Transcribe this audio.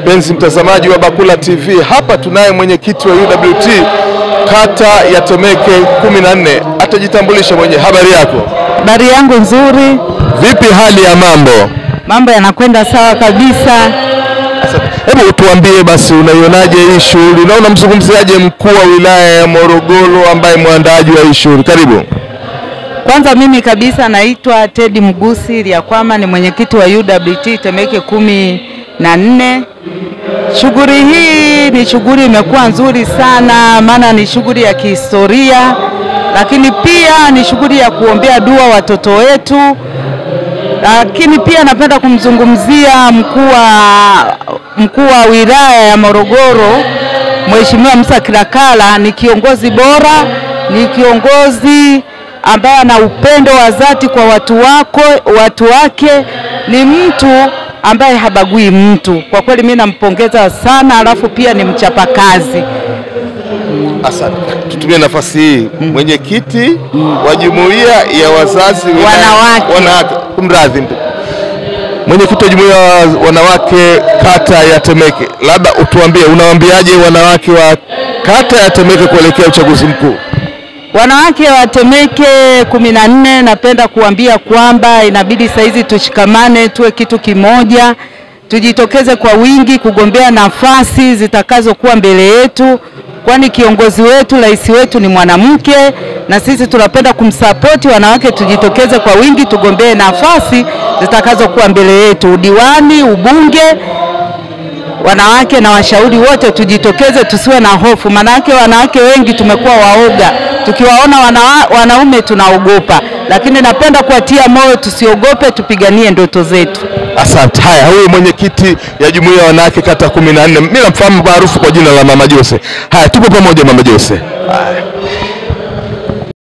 Mpenzi mtazamaji wa Bakula TV, hapa tunaye mwenyekiti wa UWT kata ya Temeke 14. Atajitambulisha mwenyewe. Habari yako? Habari yangu nzuri. Vipi hali ya mambo? Mambo yanakwenda sawa kabisa. Hebu tuambie basi, unaionaje hii shughuli na unamzungumziaje mkuu wa wilaya ya Morogoro ambaye muandaaji wa hii shughuli? Karibu. Kwanza mimi kabisa naitwa Teddy Mgusi Lyakwama, ni mwenyekiti wa UWT Temeke 14. Shughuli hii ni shughuli imekuwa nzuri sana, maana ni shughuli ya kihistoria, lakini pia ni shughuli ya kuombea dua watoto wetu. Lakini pia napenda kumzungumzia mkuu wa wilaya ya Morogoro, Mheshimiwa Musa Kilakala. Ni kiongozi bora, ni kiongozi ambaye ana upendo wa dhati kwa watu wake, ni mtu ambaye habagui mtu. Kwa kweli mimi nampongeza sana, alafu pia ni mchapakazi. Asante. Tutumie nafasi hii, mwenyekiti wa jumuiya ya wazazi wanawake. Kumradhi. Mwenyekiti wa jumuiya ya wanawake kata ya Temeke, labda utuambie unawaambiaje wanawake wa kata ya Temeke kuelekea uchaguzi mkuu? Wanawake wa Temeke 14, napenda kuambia kwamba inabidi saizi tushikamane, tuwe kitu kimoja, tujitokeze kwa wingi kugombea nafasi zitakazokuwa mbele yetu, kwani kiongozi wetu, rais wetu ni mwanamke, na sisi tunapenda kumsupport wanawake. Tujitokeze kwa wingi tugombee nafasi zitakazokuwa mbele yetu, udiwani, ubunge. Wanawake na washauri wote tujitokeze, tusiwe na hofu, manake wanawake wengi tumekuwa waoga, tukiwaona wanaume tunaogopa, lakini napenda kuatia moyo tusiogope, tupiganie ndoto zetu. Asante. Haya, huyu mwenyekiti ya jumuiya ya wanawake kata 14, mimi namfahamu maarufu kwa jina la Mama Jose. Haya, tupo pamoja Mama Jose. Haya.